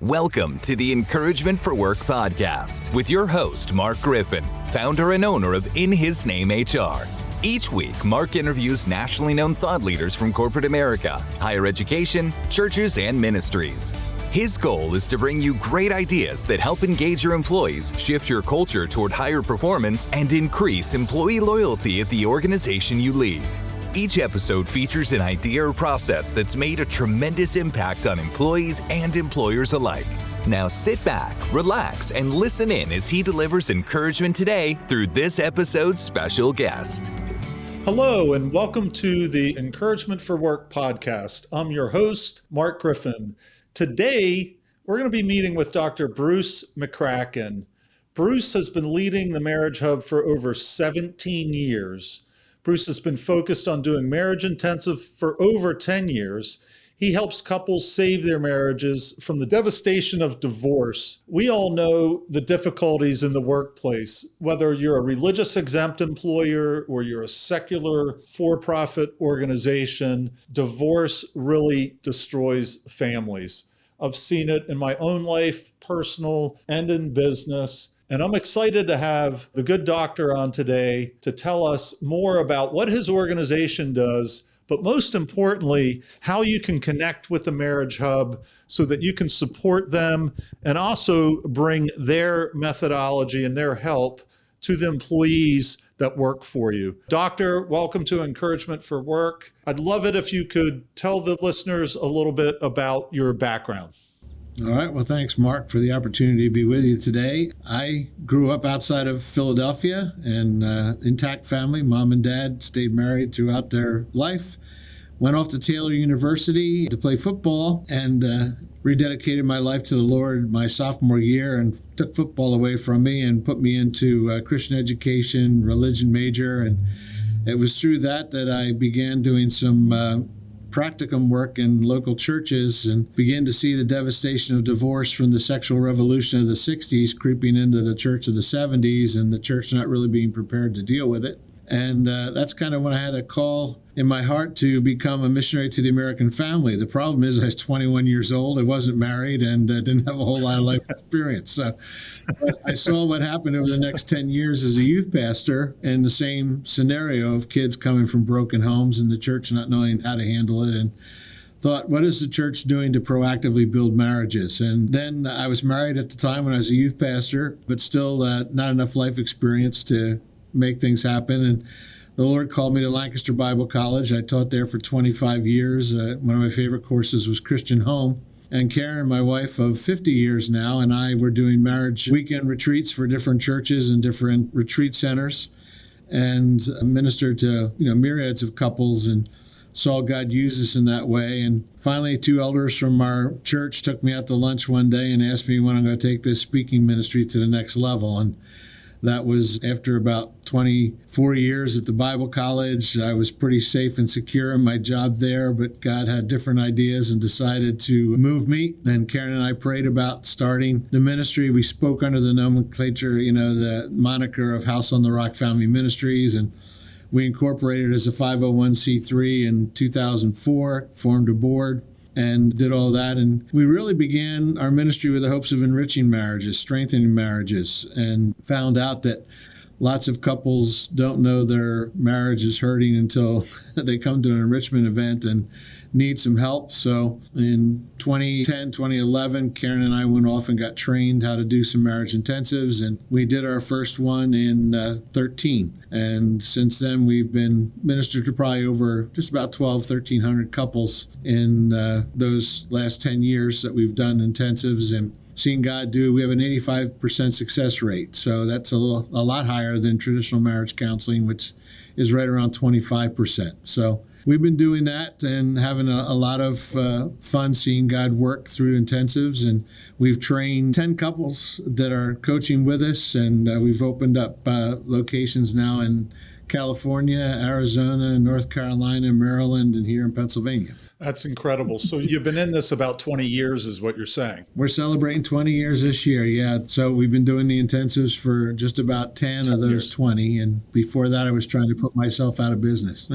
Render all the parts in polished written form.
Welcome to the Encouragement for Work podcast with your host, Mark Griffin, founder and owner of In His Name HR. Each week, Mark interviews nationally known thought leaders from corporate America, higher education, churches, and ministries. His goal is to bring you great ideas that help engage your employees, shift your culture toward higher performance, and increase employee loyalty at the organization you lead. Each episode features an idea or process that's made a tremendous impact on employees and employers alike. Now sit back, relax, and listen in as he delivers encouragement today through this episode's special guest. Hello, and welcome to the Encouragement for Work podcast. I'm your host, Mark Griffin. Today, we're going to be meeting with Dr. Bruce McCracken. Bruce has been leading the Marriage Hub for over 17 years. Bruce has been focused on doing marriage intensive for over 10 years. He helps couples save their marriages from the devastation of divorce. We all know the difficulties in the workplace, whether you're a religious exempt employer or you're a secular for-profit organization. Divorce really destroys families. I've seen it in my own life, personal and in business. And I'm excited to have the good doctor on today to tell us more about what his organization does, but most importantly, how you can connect with the Marriage Hub so that you can support them and also bring their methodology and their help to the employees that work for you. Doctor, welcome to Encouragement for Work. I'd love it if you could tell the listeners a little bit about your background. All right. Well, thanks, Mark, for the opportunity to be with you today. I grew up outside of Philadelphia and intact family. Mom and dad stayed married throughout their life. Went off to Taylor University to play football and rededicated my life to the Lord my sophomore year and took football away from me and put me into Christian education, religion major. And it was through that I began doing some practicum work in local churches and began to see the devastation of divorce from the sexual revolution of the 60s creeping into the church of the 70s and the church not really being prepared to deal with it. And that's kind of when I had a call in my heart to become a missionary to the American family. The problem is I was 21 years old, I wasn't married, and didn't have a whole lot of life experience. So but I saw what happened over the next 10 years as a youth pastor in the same scenario of kids coming from broken homes and the church not knowing how to handle it, and thought, what is the church doing to proactively build marriages? And then I was married at the time when I was a youth pastor, but still not enough life experience to make things happen. And the Lord called me to Lancaster Bible College. I taught there for 25 years. One of my favorite courses was Christian Home. And Karen, my wife of 50 years now, and I were doing marriage weekend retreats for different churches and different retreat centers and ministered to myriads of couples and saw God use us in that way. And finally, two elders from our church took me out to lunch one day and asked me when I'm going to take this speaking ministry to the next level. And that was after about 24 years at the Bible College. I was pretty safe and secure in my job there, but God had different ideas and decided to move me. And Karen and I prayed about starting the ministry. We spoke under the nomenclature, the moniker of House on the Rock Family Ministries, and we incorporated as a 501c3 in 2004, formed a board, and did all that. And we really began our ministry with the hopes of enriching marriages, strengthening marriages, and found out that lots of couples don't know their marriage is hurting until they come to an enrichment event and need some help. So in 2010, 2011, Karen and I went off and got trained how to do some marriage intensives, and we did our first one in 13. And since then, we've been ministered to probably over just about 1,300 couples in those last 10 years that we've done intensives and seen God do. We have an 85% success rate. So that's a lot higher than traditional marriage counseling, which is right around 25%. So we've been doing that and having a lot of fun seeing God work through intensives. And we've trained 10 couples that are coaching with us. And we've opened up locations now in California, Arizona, North Carolina, Maryland, and here in Pennsylvania. That's incredible. So you've been in this about 20 years is what you're saying. We're celebrating 20 years this year, yeah. So we've been doing the intensives for just about 10 of those years. 20. And before that, I was trying to put myself out of business.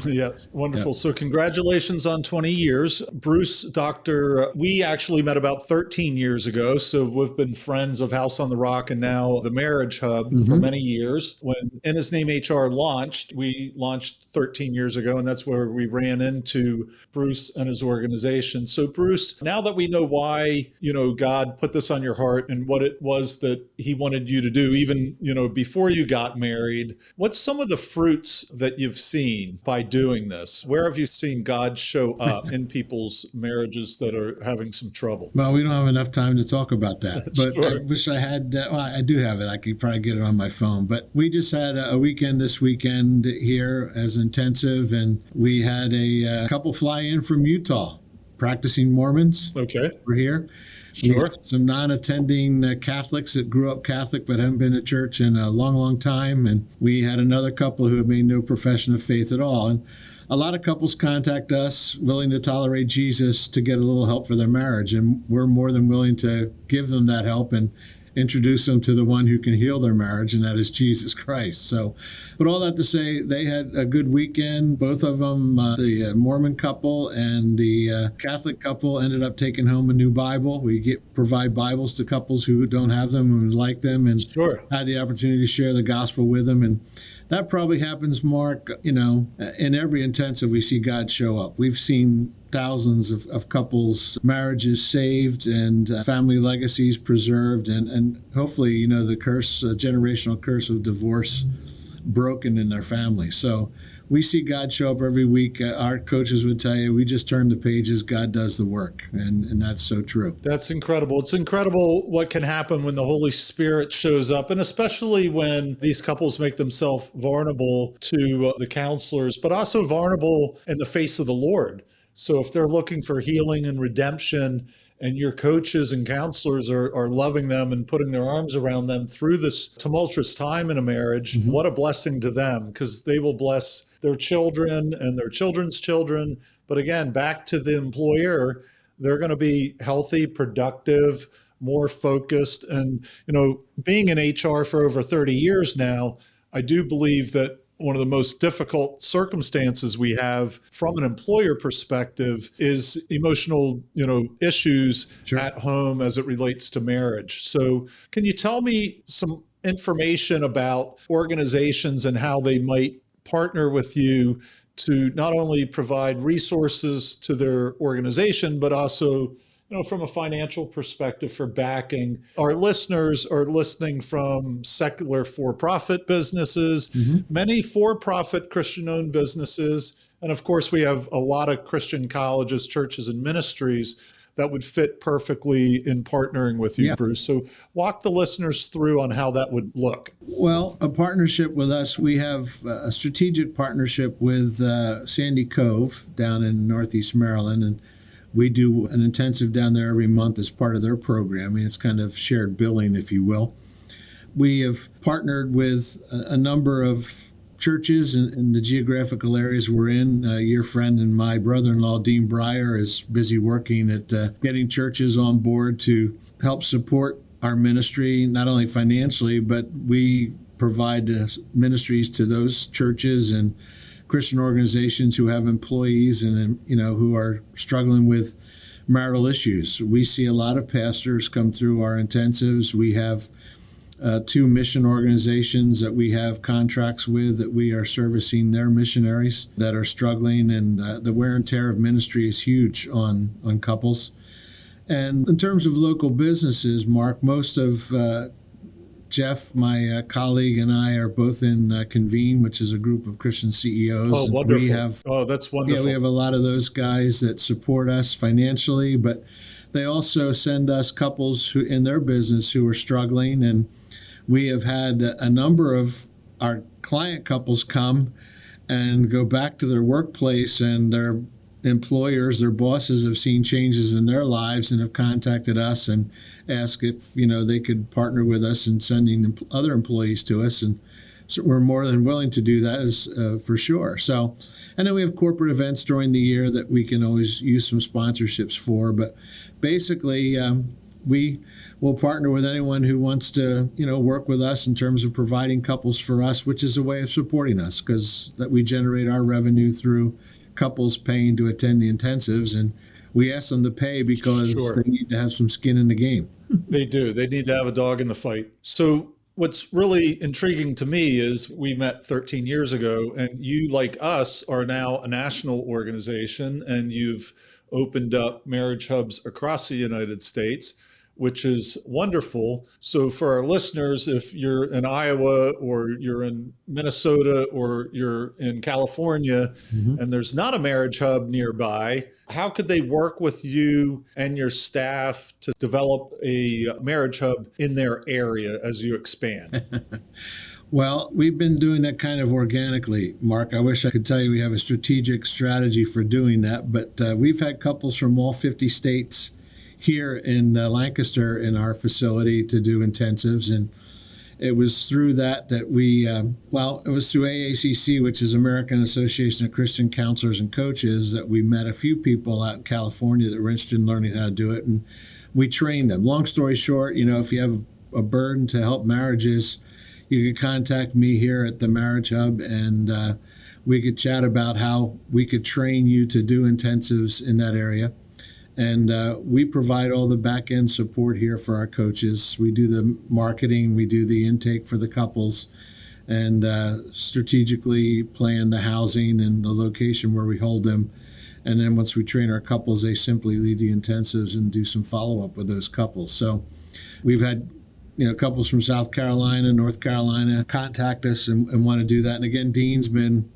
Yes, wonderful. Yeah. So congratulations on 20 years. Bruce, we actually met about 13 years ago. So we've been friends of House on the Rock and now the Marriage Hub for many years. When In His Name HR launched, we launched 13 years ago, and that's where we ran into Bruce and his organization. So Bruce, now that we know why, God put this on your heart and what it was that he wanted you to do, even, before you got married, what's some of the fruits that you've seen by doing this? Where have you seen God show up in people's marriages that are having some trouble? Well, we don't have enough time to talk about that, but Sure. I wish I had. Well, I do have it. I could probably get it on my phone. But we just had a weekend this weekend here as intensive, and we had a couple fly in from Utah, practicing Mormons. Okay. We're here. Sure. Some non-attending Catholics that grew up Catholic but haven't been to church in a long, long time. And we had another couple who have made no profession of faith at all. And a lot of couples contact us willing to tolerate Jesus to get a little help for their marriage. And we're more than willing to give them that help and introduce them to the one who can heal their marriage, and that is Jesus Christ. So, but all that to say, they had a good weekend. Both of them, the Mormon couple and the Catholic couple, ended up taking home a new Bible. We provide Bibles to couples who don't have them and would like them, and Sure. had the opportunity to share the gospel with them. And that probably happens, Mark, in every intensive we see God show up. We've seen thousands of couples, marriages saved and family legacies preserved, and hopefully, the generational curse of divorce broken in their family. So we see God show up every week. Our coaches would tell you, we just turn the pages, God does the work. And that's so true. That's incredible. It's incredible what can happen when the Holy Spirit shows up, and especially when these couples make themselves vulnerable to the counselors, but also vulnerable in the face of the Lord. So if they're looking for healing and redemption, and your coaches and counselors are loving them and putting their arms around them through this tumultuous time in a marriage, what a blessing to them, because they will bless their children and their children's children. But again, back to the employer, they're going to be healthy, productive, more focused. And, being in HR for over 30 years now, I do believe that one of the most difficult circumstances we have from an employer perspective is emotional, issues Sure. at home as it relates to marriage. So can you tell me some information about organizations and how they might partner with you to not only provide resources to their organization, but also from a financial perspective for backing? Our listeners are listening from secular for-profit businesses, many for-profit Christian-owned businesses, and of course we have a lot of Christian colleges, churches, and ministries that would fit perfectly in partnering with you, Bruce. So walk the listeners through on how that would look. Well, a partnership with us, we have a strategic partnership with Sandy Cove down in Northeast Maryland, and we do an intensive down there every month as part of their programming. It's kind of shared billing, if you will. We have partnered with a number of churches in the geographical areas we're in. Your friend and my brother-in-law, Dean Breyer, is busy working at getting churches on board to help support our ministry, not only financially, but we provide ministries to those churches and Christian organizations who have employees and who are struggling with marital issues. We see a lot of pastors come through our intensives. We have 2 mission organizations that we have contracts with that we are servicing their missionaries that are struggling, and the wear and tear of ministry is huge on couples. And in terms of local businesses, Mark, most of Jeff, my colleague, and I are both in Convene, which is a group of Christian CEOs. Oh, wonderful. That's wonderful. Yeah, we have a lot of those guys that support us financially, but they also send us couples who in their business who are struggling. And we have had a number of our client couples come and go back to their workplace, and their employers, their bosses, have seen changes in their lives and have contacted us and asked if they could partner with us in sending other employees to us, and so we're more than willing to do that, for sure. So, and then we have corporate events during the year that we can always use some sponsorships for. But basically, we will partner with anyone who wants to, work with us in terms of providing couples for us, which is a way of supporting us, because that we generate our revenue through couples paying to attend the intensives, and we ask them to pay because they need to have some skin in the game. They do. They need to have a dog in the fight. So what's really intriguing to me is we met 13 years ago, and you, like us, are now a national organization, and you've opened up marriage hubs across the United States, which is wonderful. So for our listeners, if you're in Iowa or you're in Minnesota or you're in California and there's not a marriage hub nearby, how could they work with you and your staff to develop a marriage hub in their area as you expand? Well, we've been doing that kind of organically, Mark. I wish I could tell you we have a strategic strategy for doing that, but we've had couples from all 50 states here in Lancaster in our facility to do intensives. And it was through that we, it was through AACC, which is American Association of Christian Counselors and Coaches, that we met a few people out in California that were interested in learning how to do it. And we trained them. Long story short, if you have a burden to help marriages, you could contact me here at the Marriage Hub, and we could chat about how we could train you to do intensives in that area. And we provide all the back-end support here for our coaches. We do the marketing, we do the intake for the couples, and strategically plan the housing and the location where we hold them. And then once we train our couples, they simply lead the intensives and do some follow-up with those couples. So we've had couples from South Carolina, North Carolina contact us and want to do that. And again, Dean's been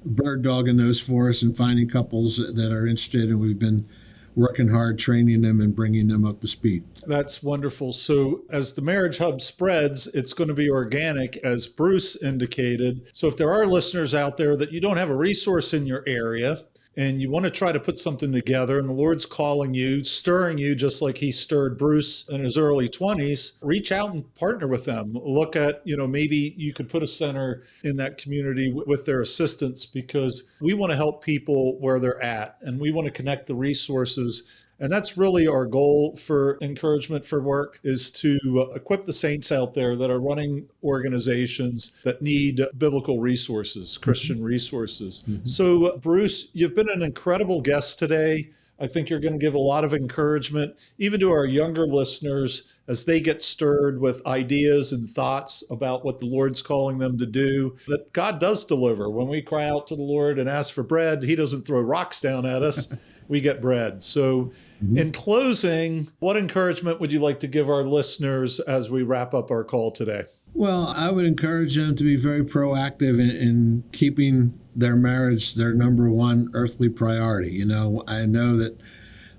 bird dogging those for us and finding couples that are interested, and we've been working hard, training them and bringing them up to speed. That's wonderful. So as the Marriage Hub spreads, it's going to be organic, as Bruce indicated. So if there are listeners out there that you don't have a resource in your area, and you want to try to put something together, and the Lord's calling you, stirring you, just like he stirred Bruce in his early 20s, reach out and partner with them. Look at, maybe you could put a center in that community with their assistance, because we want to help people where they're at, and we want to connect the resources. And that's really our goal for Encouragement for Work, is to equip the saints out there that are running organizations that need biblical resources, Christian resources. So, Bruce, you've been an incredible guest today. I think you're going to give a lot of encouragement, even to our younger listeners, as they get stirred with ideas and thoughts about what the Lord's calling them to do, that God does deliver. When we cry out to the Lord and ask for bread, he doesn't throw rocks down at us. We get bread. So in closing, what encouragement would you like to give our listeners as we wrap up our call today? Well, I would encourage them to be very proactive in keeping their marriage their number one earthly priority. I know that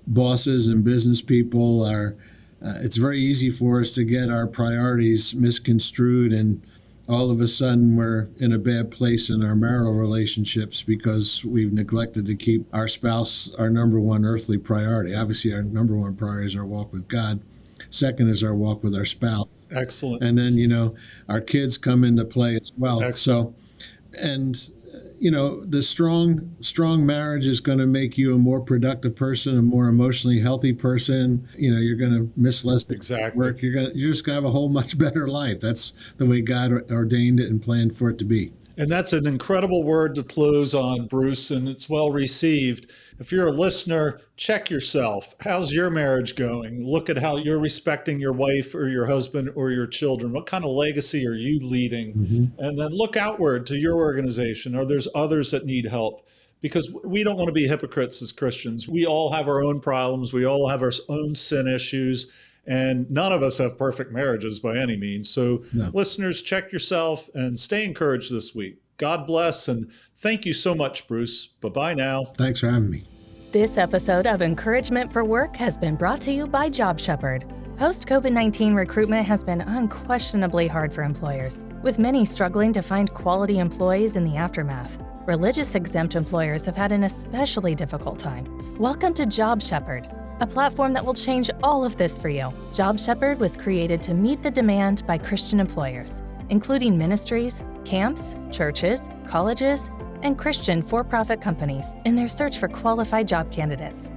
bosses and business people are, it's very easy for us to get our priorities misconstrued, and all of a sudden we're in a bad place in our marital relationships because we've neglected to keep our spouse our number one earthly priority. Obviously, our number one priority is our walk with God. Second is our walk with our spouse. Excellent. And then, our kids come into play as well. Excellent. The strong marriage is going to make you a more productive person, a more emotionally healthy person. You're going to miss less work. You're just going to have a whole much better life. That's the way God ordained it and planned for it to be. And that's an incredible word to close on, Bruce, and it's well received. If you're a listener, check yourself. How's your marriage going? Look at how you're respecting your wife or your husband or your children. What kind of legacy are you leading? And then look outward to your organization, or there's others that need help. Because we don't want to be hypocrites as Christians. We all have our own problems. We all have our own sin issues. And none of us have perfect marriages by any means. So listeners, check yourself and stay encouraged this week. God bless, and thank you so much, Bruce. Bye-bye now. Thanks for having me. This episode of Encouragement for Work has been brought to you by Job Shepherd. Post-COVID-19 recruitment has been unquestionably hard for employers, with many struggling to find quality employees in the aftermath. Religious exempt employers have had an especially difficult time. Welcome to Job Shepherd, a platform that will change all of this for you. Job Shepherd was created to meet the demand by Christian employers, including ministries, camps, churches, colleges, and Christian for-profit companies in their search for qualified job candidates.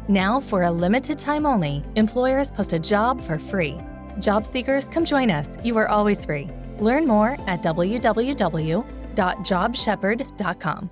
Now, for a limited time only, employers post a job for free. Job seekers, come join us. You are always free. Learn more at www.jobshepherd.com.